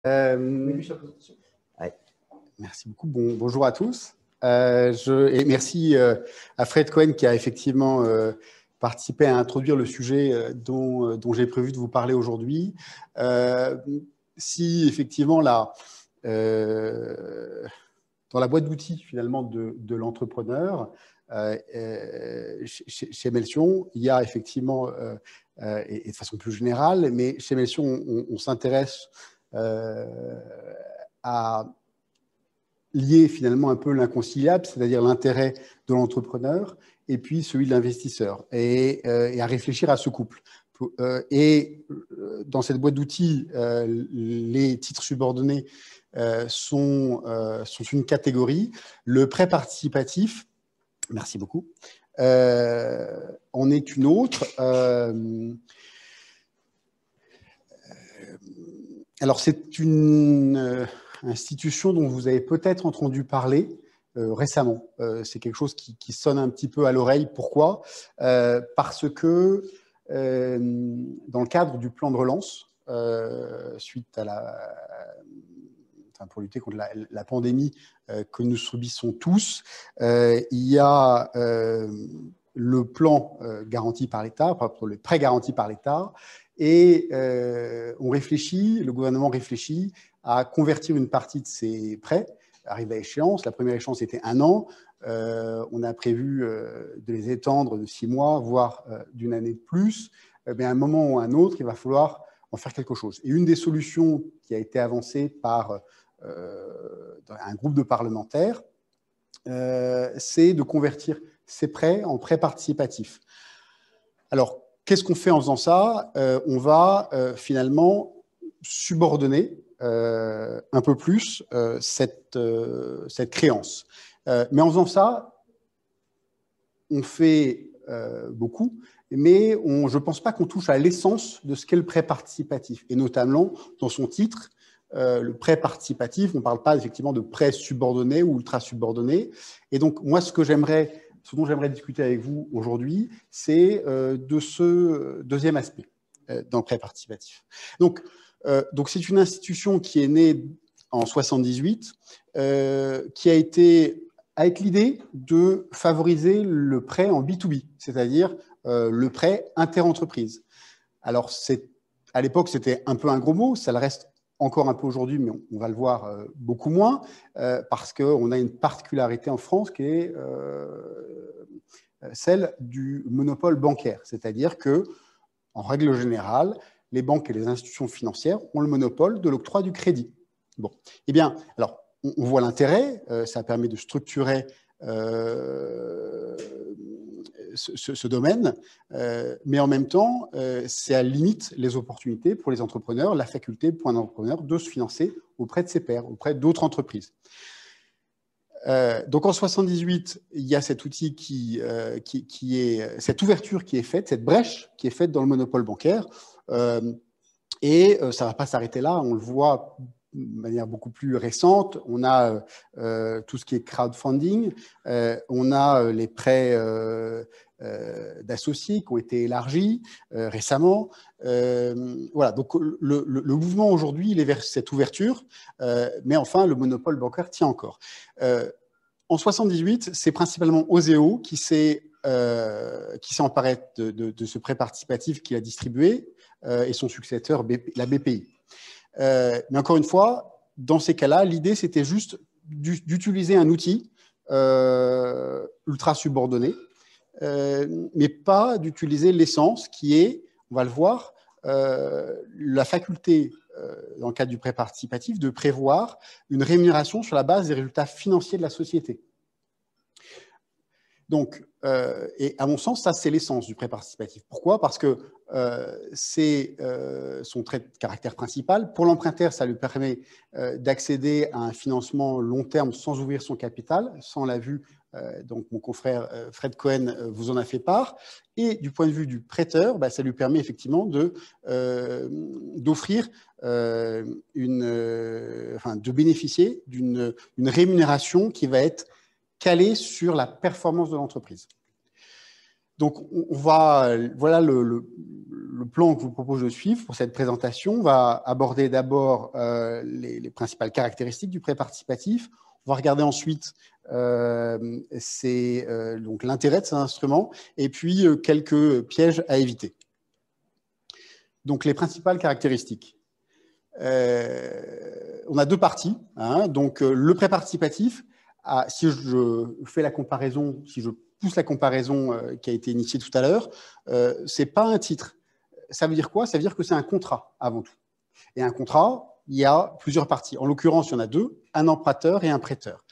Ouais. Merci beaucoup. Bonjour à tous. Et merci à Fred Cohen qui a effectivement participé à introduire le sujet dont j'ai prévu de vous parler aujourd'hui. Si effectivement dans la boîte d'outils finalement de l'entrepreneur, chez Meltion, il y a effectivement, et de façon plus générale, mais chez Meltion, on s'intéresse à lier finalement un peu l'inconciliable, c'est-à-dire l'intérêt de l'entrepreneur et puis celui de l'investisseur, et à réfléchir à ce couple. Et dans cette boîte d'outils, les titres subordonnés sont une catégorie. Le prêt participatif, merci beaucoup, en est une autre. Alors, c'est une institution dont vous avez peut-être entendu parler récemment. C'est quelque chose qui sonne un petit peu à l'oreille. Pourquoi ? Parce que dans le cadre du plan de relance, suite à pour lutter contre la pandémie que nous subissons tous, il y a le plan garanti par l'État, le prêt garanti par l'État, et le gouvernement réfléchit à convertir une partie de ces prêts, arrive à échéance. La première échéance était 1 an. On a prévu de les étendre de 6 mois, voire d'une année de plus. Mais à un moment ou à un autre, il va falloir en faire quelque chose. Et une des solutions qui a été avancée par un groupe de parlementaires, c'est de convertir ces prêts en prêts participatifs. Alors, qu'est-ce qu'on fait en faisant ça ? On va finalement subordonner un peu plus cette créance. Mais en faisant ça, on fait beaucoup, mais je ne pense pas qu'on touche à l'essence de ce qu'est le prêt participatif. Et notamment, dans son titre, le prêt participatif, on ne parle pas effectivement de prêt subordonné ou ultra subordonné. Et donc, moi, ce dont j'aimerais discuter avec vous aujourd'hui, c'est de ce deuxième aspect dans le prêt participatif. Donc, c'est une institution qui est née en 78, qui a été avec l'idée de favoriser le prêt en B2B, c'est-à-dire le prêt interentreprise. Alors, à l'époque, c'était un peu un gros mot, ça le reste encore un peu aujourd'hui, mais on va le voir beaucoup moins, parce qu'on a une particularité en France qui est celle du monopole bancaire, c'est-à-dire que, en règle générale, les banques et les institutions financières ont le monopole de l'octroi du crédit. Bon, eh bien, alors, on voit l'intérêt, ça permet de structurer ce domaine, mais en même temps, ça limite les opportunités pour les entrepreneurs, la faculté pour un entrepreneur de se financer auprès de ses pairs, auprès d'autres entreprises. Donc en 78, il y a cet outil cette ouverture qui est faite, cette brèche qui est faite dans le monopole bancaire, et ça ne va pas s'arrêter là, on le voit de manière beaucoup plus récente. On a tout ce qui est crowdfunding, on a les prêts d'associés qui ont été élargis récemment. Voilà, donc le mouvement aujourd'hui, il est vers cette ouverture, mais enfin, le monopole bancaire tient encore. En 78, c'est principalement Oseo qui s'est emparé de ce prêt participatif qu'il a distribué, et son successeur, la BPI. Mais encore une fois, dans ces cas-là, l'idée, c'était juste d'utiliser un outil ultra subordonné, mais pas d'utiliser l'essence qui est, on va le voir, la faculté, dans le cadre du prêt participatif, de prévoir une rémunération sur la base des résultats financiers de la société. Donc, et à mon sens, ça, c'est l'essence du prêt participatif. Pourquoi ? Parce que c'est son trait de caractère principal. Pour l'emprunteur, ça lui permet d'accéder à un financement long terme sans ouvrir son capital. Ça, on l'a vu, donc mon confrère Fred Cohen vous en a fait part. Et du point de vue du prêteur, ça lui permet effectivement d'offrir de bénéficier d'une rémunération qui va être calée sur la performance de l'entreprise. Donc, voilà le plan que je vous propose de suivre pour cette présentation. On va aborder d'abord les principales caractéristiques du prêt participatif. On va regarder ensuite donc l'intérêt de cet instrument et puis quelques pièges à éviter. Donc, les principales caractéristiques. On a deux parties. Donc, le prêt participatif, si je fais la comparaison, si je pousse la comparaison qui a été initiée tout à l'heure, ce n'est pas un titre. Ça veut dire quoi? Ça veut dire que c'est un contrat avant tout. Et un contrat, il y a plusieurs parties. En l'occurrence, il y en a deux, un emprunteur et un prêteur.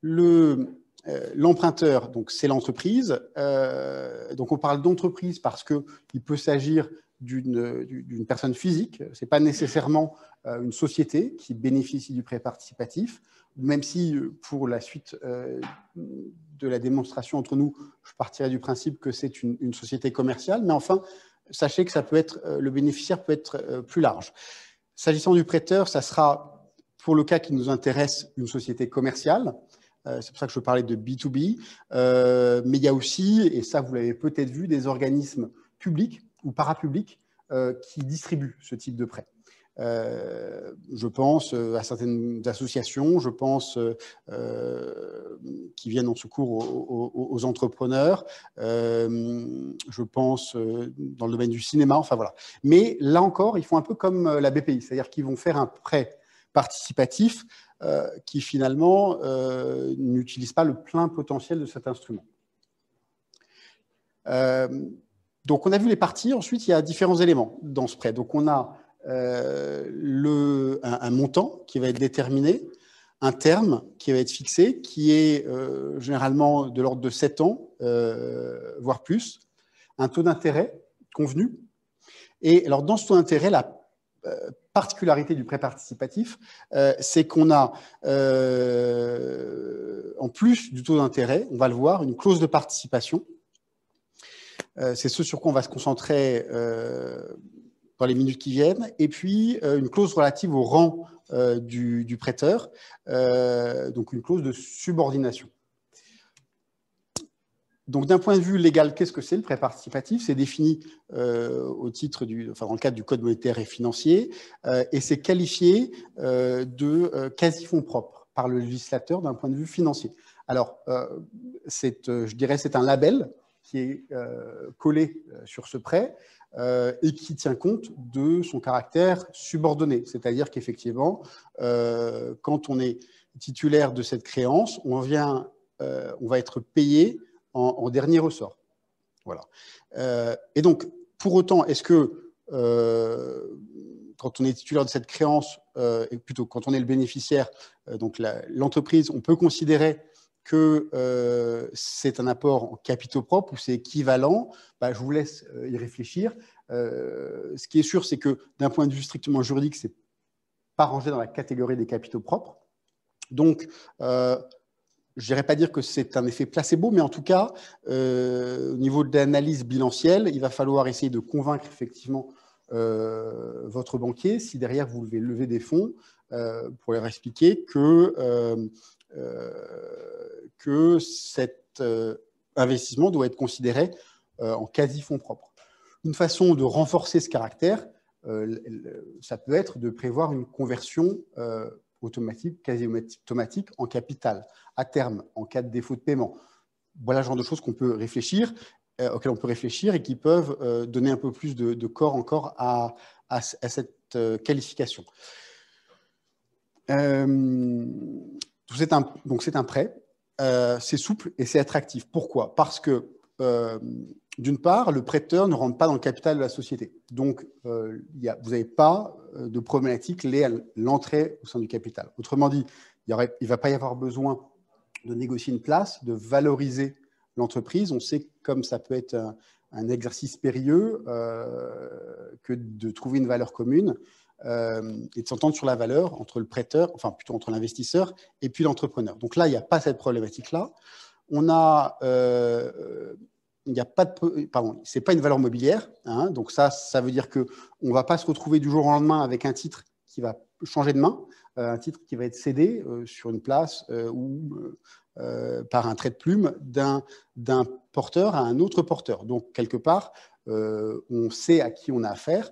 L'emprunteur, donc c'est l'entreprise. Donc on parle d'entreprise parce qu'il peut s'agir d'une personne physique. Ce n'est pas nécessairement une société qui bénéficie du prêt participatif, même si pour la suite de la démonstration entre nous, je partirai du principe que c'est une société commerciale, mais enfin, sachez que ça peut être, le bénéficiaire peut être plus large. S'agissant du prêteur, ça sera, pour le cas qui nous intéresse, une société commerciale. C'est pour ça que je parlais de B2B. Mais il y a aussi, et ça vous l'avez peut-être vu, des organismes publics ou parapublics qui distribuent ce type de prêt. Je pense à certaines associations, je pense qui viennent en secours aux entrepreneurs, je pense dans le domaine du cinéma, enfin voilà. Mais là encore, ils font un peu comme la BPI, c'est-à-dire qu'ils vont faire un prêt participatif qui finalement n'utilise pas le plein potentiel de cet instrument. Donc on a vu les parties, ensuite il y a différents éléments dans ce prêt. Donc on a un montant qui va être déterminé, un terme qui va être fixé, qui est généralement de l'ordre de 7 ans, voire plus, un taux d'intérêt convenu. Et alors dans ce taux d'intérêt, la particularité du prêt participatif, c'est qu'on a, en plus du taux d'intérêt, on va le voir, une clause de participation. C'est ce sur quoi on va se concentrer dans les minutes qui viennent, et puis une clause relative au rang du prêteur, donc une clause de subordination. Donc d'un point de vue légal, qu'est-ce que c'est le prêt participatif? C'est défini au titre dans le cadre du Code monétaire et financier, et c'est qualifié de quasi-fonds propres par le législateur d'un point de vue financier. Alors, je dirais c'est un label qui est collé sur ce prêt, et qui tient compte de son caractère subordonné. C'est-à-dire qu'effectivement, quand on est titulaire de cette créance, on va être payé en dernier ressort. Voilà. Et donc, pour autant, est-ce que quand on est titulaire de cette créance, et plutôt quand on est le bénéficiaire, donc l'entreprise, on peut considérer que c'est un apport en capitaux propres ou c'est équivalent? Je vous laisse y réfléchir. Ce qui est sûr, c'est que d'un point de vue strictement juridique, ce n'est pas rangé dans la catégorie des capitaux propres. Donc, je n'irais pas dire que c'est un effet placebo, mais en tout cas, au niveau de l'analyse bilancielle, il va falloir essayer de convaincre effectivement votre banquier, si derrière vous devez lever des fonds, pour leur expliquer que cet investissement doit être considéré en quasi-fonds propres. Une façon de renforcer ce caractère, ça peut être de prévoir une conversion automatique, quasi automatique en capital, à terme, en cas de défaut de paiement. Voilà le genre de choses qu'on peut réfléchir, auxquelles on peut réfléchir et qui peuvent donner un peu plus de corps encore à cette qualification. Donc c'est un prêt, c'est souple et c'est attractif. Pourquoi? Parce que d'une part, le prêteur ne rentre pas dans le capital de la société. Donc, vous n'avez pas de problématique liée à l'entrée au sein du capital. Autrement dit, il ne va pas y avoir besoin de négocier une place, de valoriser l'entreprise. On sait comme ça peut être un exercice périlleux que de trouver une valeur commune et de s'entendre sur la valeur entre le prêteur, enfin plutôt entre l'investisseur et puis l'entrepreneur. Donc là, il n'y a pas cette problématique-là. On a... il n'y a pas de, pardon, c'est pas une valeur mobilière, donc ça veut dire que on va pas se retrouver du jour au lendemain avec un titre qui va changer de main. un titre qui va être cédé sur une place ou par un trait de plume d'un porteur à un autre porteur. Donc, quelque part, on sait à qui on a affaire.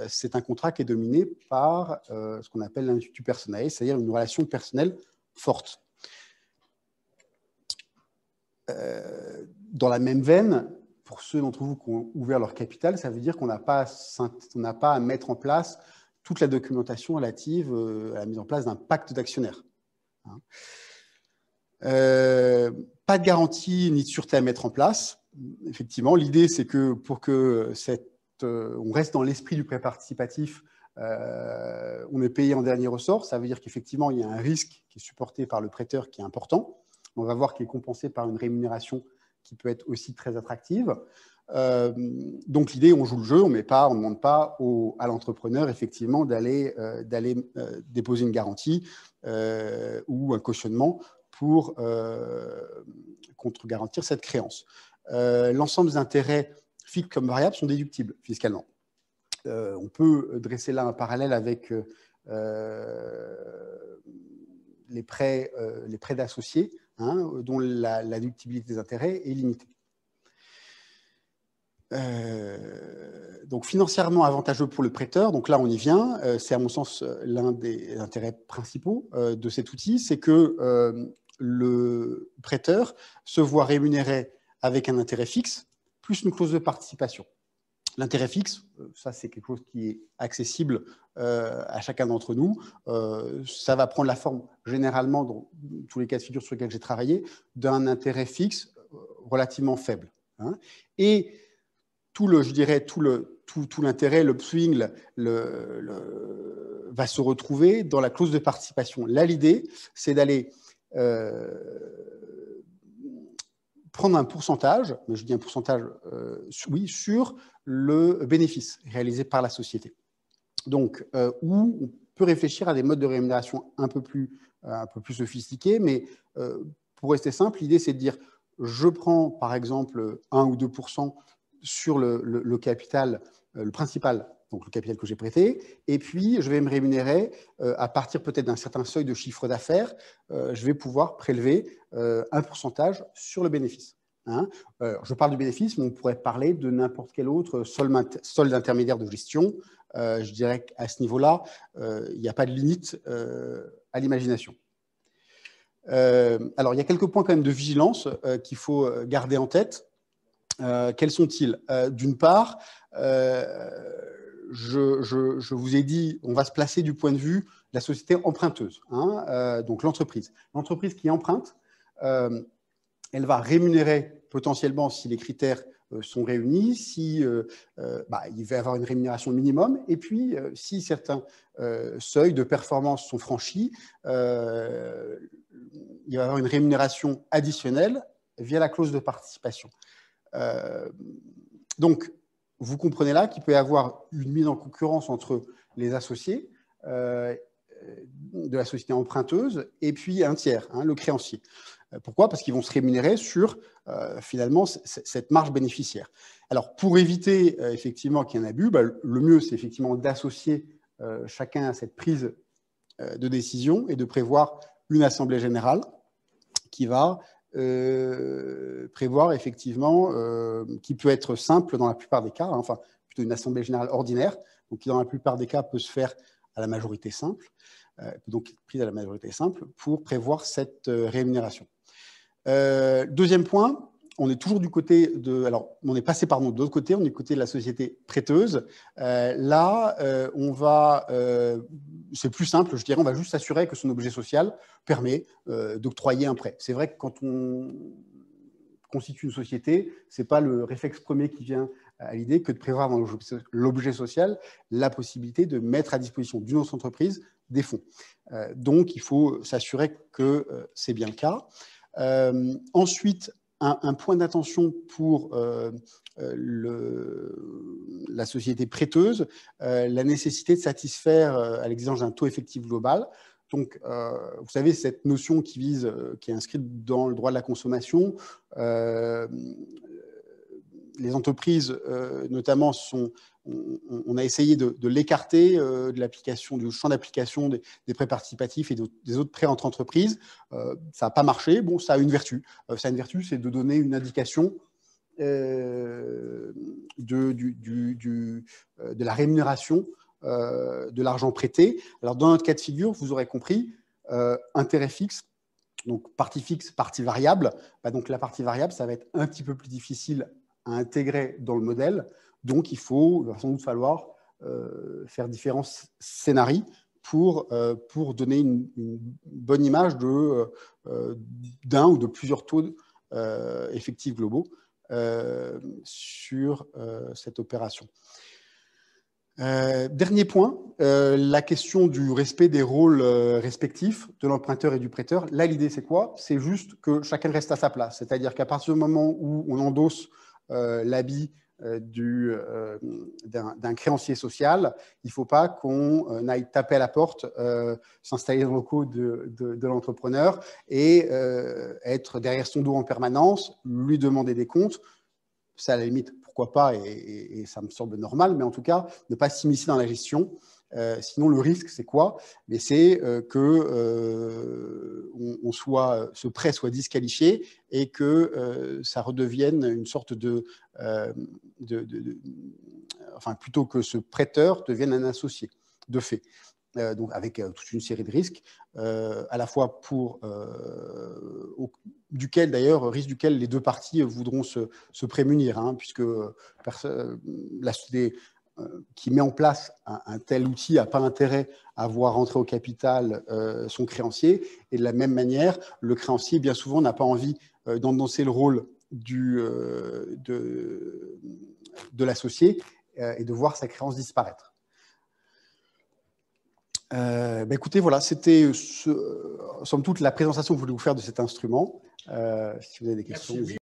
C'est un contrat qui est dominé par ce qu'on appelle l'institut personnel, c'est-à-dire une relation personnelle forte. Dans la même veine, pour ceux d'entre vous qui ont ouvert leur capital, ça veut dire qu'on n'a pas à mettre en place toute la documentation relative à la mise en place d'un pacte d'actionnaires. Pas de garantie ni de sûreté à mettre en place. Effectivement, l'idée, c'est que pour que on reste dans l'esprit du prêt participatif, on est payé en dernier ressort. Ça veut dire qu'effectivement, il y a un risque qui est supporté par le prêteur qui est important. On va voir qu'il est compensé par une rémunération qui peut être aussi très attractive. Donc l'idée, on joue le jeu, on ne demande pas à l'entrepreneur effectivement d'aller déposer une garantie ou un cautionnement pour contre-garantir cette créance. L'ensemble des intérêts fixes comme variables sont déductibles fiscalement. On peut dresser là un parallèle avec les prêts d'associés, dont la déductibilité des intérêts est limitée. Donc financièrement avantageux pour le prêteur, donc là on y vient, c'est à mon sens l'un des intérêts principaux de cet outil, c'est que le prêteur se voit rémunéré avec un intérêt fixe plus une clause de participation. L'intérêt fixe, ça c'est quelque chose qui est accessible à chacun d'entre nous. Ça va prendre la forme généralement, dans tous les cas de figure sur lesquels j'ai travaillé, d'un intérêt fixe relativement faible. Et tout l'intérêt, l'upswing va se retrouver dans la clause de participation. Là, l'idée, c'est d'aller prendre un pourcentage, mais je dis un pourcentage, oui, sur le bénéfice réalisé par la société. Donc, où on peut réfléchir à des modes de rémunération un peu plus sophistiqués, mais pour rester simple, l'idée, c'est de dire, je prends par exemple 1 ou 2% sur le capital, le principal, donc le capital que j'ai prêté, et puis je vais me rémunérer à partir peut-être d'un certain seuil de chiffre d'affaires, je vais pouvoir prélever un pourcentage sur le bénéfice. Je parle du bénéfice, mais on pourrait parler de n'importe quel autre solde intermédiaire de gestion. Je dirais qu'à ce niveau-là, il n'y a pas de limite à l'imagination. Alors, il y a quelques points quand même de vigilance qu'il faut garder en tête. Quels sont-ils? D'une part, je vous ai dit, on va se placer du point de vue de la société emprunteuse, donc l'entreprise. L'entreprise qui emprunte, elle va rémunérer potentiellement si les critères sont réunis, si il va y avoir une rémunération minimum, et puis si certains seuils de performance sont franchis, il va y avoir une rémunération additionnelle via la clause de participation. Donc, vous comprenez là qu'il peut y avoir une mise en concurrence entre les associés de la société emprunteuse et puis un tiers, le créancier. Pourquoi? Parce qu'ils vont se rémunérer sur finalement cette marge bénéficiaire. Alors, pour éviter effectivement qu'il y ait un abus, le mieux, c'est effectivement d'associer chacun à cette prise de décision et de prévoir une assemblée générale qui va prévoir effectivement, qui peut être simple dans la plupart des cas, enfin plutôt une assemblée générale ordinaire, donc qui dans la plupart des cas peut se faire à la majorité simple, donc prise à la majorité simple pour prévoir cette rémunération. Deuxième point, on est toujours du côté de, alors on est passé pardon de l'autre côté, on est du côté de la société prêteuse. On va, c'est plus simple, je dirais, on va juste s'assurer que son objet social permet d'octroyer un prêt. C'est vrai que quand on constitue une société, c'est pas le réflexe premier qui vient à l'idée que de prévoir dans l'objet social la possibilité de mettre à disposition d'une autre entreprise des fonds. Donc il faut s'assurer que c'est bien le cas. Ensuite, un point d'attention pour la société prêteuse, la nécessité de satisfaire à l'exigence d'un taux effectif global. Donc, vous savez, cette notion qui est inscrite dans le droit de la consommation, les entreprises, notamment, on a essayé de l'écarter de l'application, du champ d'application des prêts participatifs et des autres prêts entre entreprises. Ça n'a pas marché. Bon, ça a une vertu. Ça a une vertu, c'est de donner une indication de la rémunération de l'argent prêté. Alors, dans notre cas de figure, vous aurez compris, intérêt fixe, donc partie fixe, partie variable. Donc, la partie variable, ça va être un petit peu plus difficile à intégrer dans le modèle. Donc, il va sans doute falloir faire différents scénarios pour donner une bonne image d'un ou de plusieurs taux effectifs globaux sur cette opération. Dernier point, la question du respect des rôles respectifs de l'emprunteur et du prêteur. Là, l'idée, c'est quoi? C'est juste que chacun reste à sa place. C'est-à-dire qu'à partir du moment où on endosse l'habit d'un créancier social, il ne faut pas qu'on aille taper à la porte, s'installer dans le locaux de l'entrepreneur et être derrière son dos en permanence, lui demander des comptes. Ça, à la limite, pourquoi pas, et ça me semble normal, mais en tout cas, ne pas s'immiscer dans la gestion. Sinon, le risque, c'est quoi? Mais c'est que ce prêt soit disqualifié et que ça redevienne une sorte enfin, plutôt que ce prêteur devienne un associé, de fait. Donc avec toute une série de risques, à la fois risque duquel les deux parties voudront se prémunir, hein, puisque la société qui met en place un tel outil n'a pas intérêt à voir rentrer au capital son créancier, et de la même manière, le créancier, bien souvent, n'a pas envie d'endosser le rôle de l'associé et de voir sa créance disparaître. Écoutez, voilà, c'était somme toute la présentation que je voulais vous faire de cet instrument. Si vous avez des questions.